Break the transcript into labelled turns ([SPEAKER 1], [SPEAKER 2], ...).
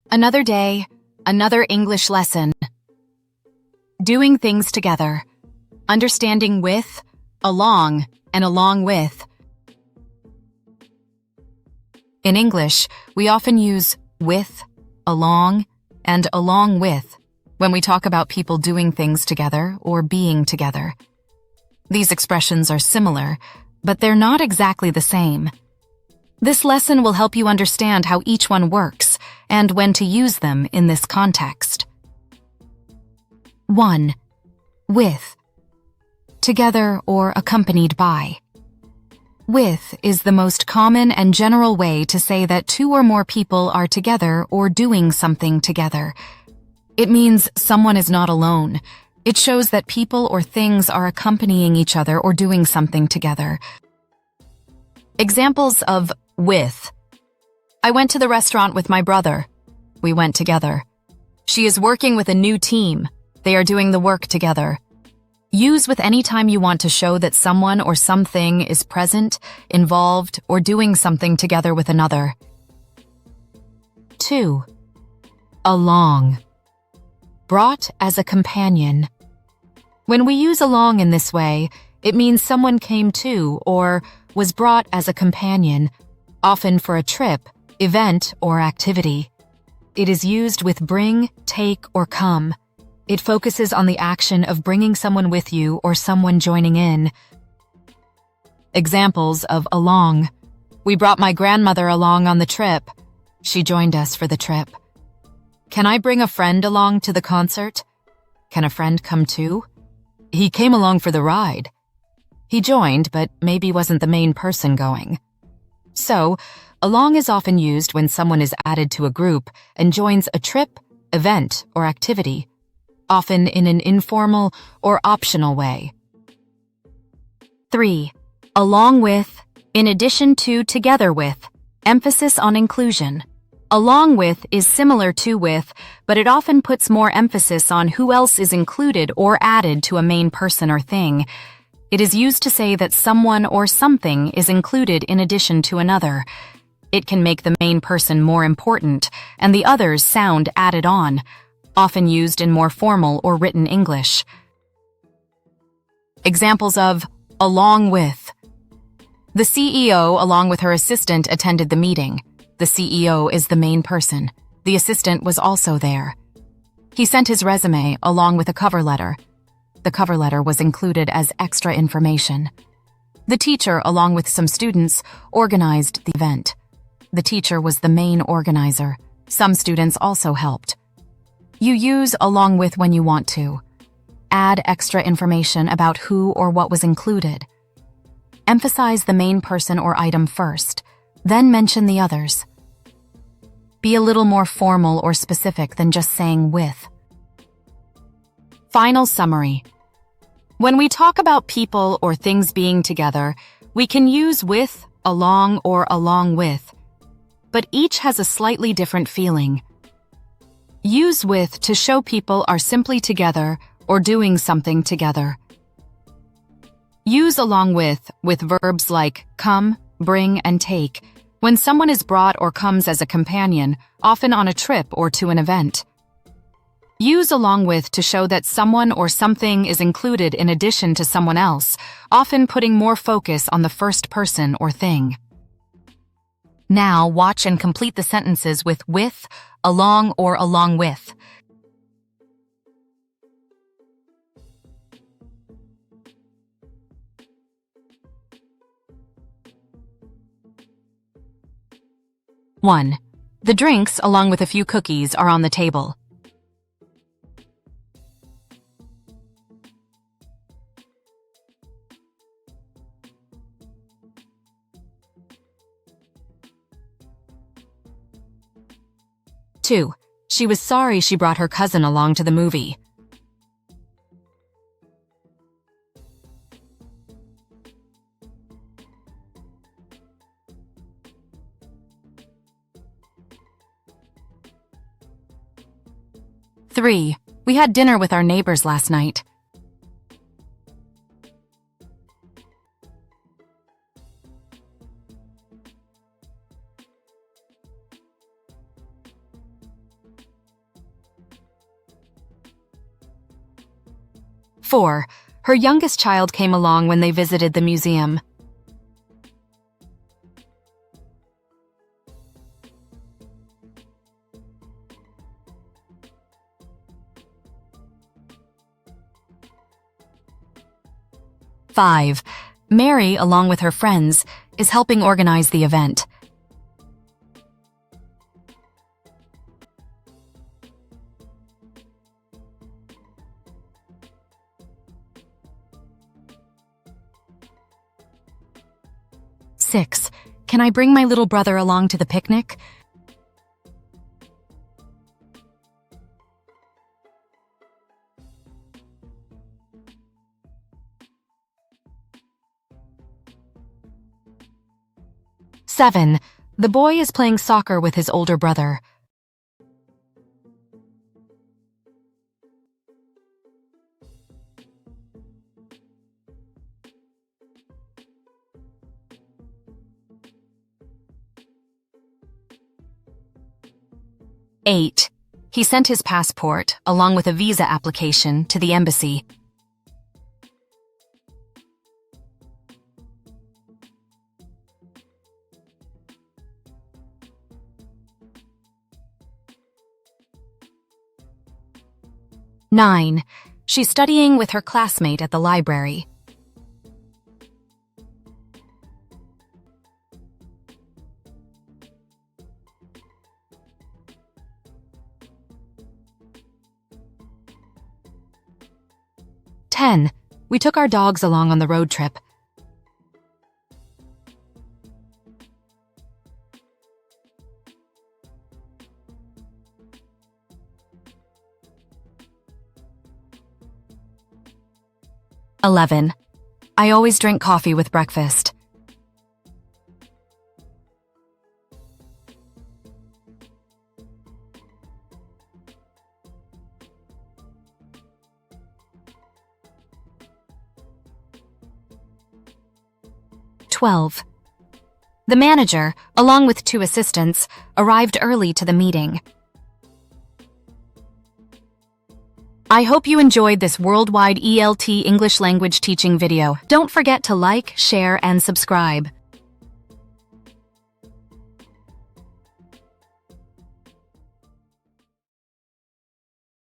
[SPEAKER 1] Another day, another English lesson. Doing things together. Understanding with, along, and along with. In English, we often use with, along, and along with when we talk about people doing things together or being together. These expressions are similar, but they're not exactly the same. This lesson will help you understand how each one works and when to use them in this context. 1. With. Together or accompanied by. With is the most common and general way to say that two or more people are together or doing something together. It means someone is not alone. It shows that people or things are accompanying each other or doing something together. Examples of with. I went to the restaurant with my brother. We went together. She is working with a new team. They are doing the work together. Use with any time you want to show that someone or something is present, involved, or doing something together with another. 2. Along. Brought as a companion. When we use along in this way, it means someone came to or was brought as a companion, often for a trip, event, or activity. It is used with bring, take, or come. It focuses on the action of bringing someone with you or someone joining in. Examples of along. We brought my grandmother along on the trip. She joined us for the trip. Can I bring a friend along to the concert? Can a friend come too? He came along for the ride. He joined, but maybe wasn't the main person going. So, along is often used when someone is added to a group and joins a trip, event, or activity, often in an informal or optional way. 3. Along with, in addition to, together with, emphasis on inclusion. Along with is similar to with, but it often puts more emphasis on who else is included or added to a main person or thing. It is used to say that someone or something is included in addition to another. It can make the main person more important and the others sound added on, often used in more formal or written English. Examples of along with. The CEO, along with her assistant, attended the meeting. The CEO is the main person. The assistant was also there. He sent his resume along with a cover letter. The cover letter was included as extra information. The teacher, along with some students, organized the event. The teacher was the main organizer. Some students also helped. You use along with when you want to. Add extra information about who or what was included. Emphasize the main person or item first, then mention the others. Be a little more formal or specific than just saying with. Final summary. When we talk about people or things being together, we can use with, along, or along with, but each has a slightly different feeling. Use with to show people are simply together or doing something together. Use along with verbs like come, bring, and take, when someone is brought or comes as a companion, often on a trip or to an event. Use along with to show that someone or something is included in addition to someone else, often putting more focus on the first person or thing. Now watch and complete the sentences with, along, or along with. One. The drinks, along with a few cookies, are on the table. Two. She was sorry she brought her cousin along to the movie. 3. We had dinner with our neighbors last night. 4. Her youngest child came along when they visited the museum. 5. Mary, along with her friends, is helping organize the event. 6. Can I bring my little brother along to the picnic? 7. The boy is playing soccer with his older brother. 8. He sent his passport, along with a visa application, to the embassy. 9. She's studying with her classmate at the library. 10. We took our dogs along on the road trip. 11. I always drink coffee with breakfast. 12. The manager, along with 2 assistants, arrived early to the meeting. I hope you enjoyed this worldwide ELT English language teaching video. Don't forget to like, share, and subscribe.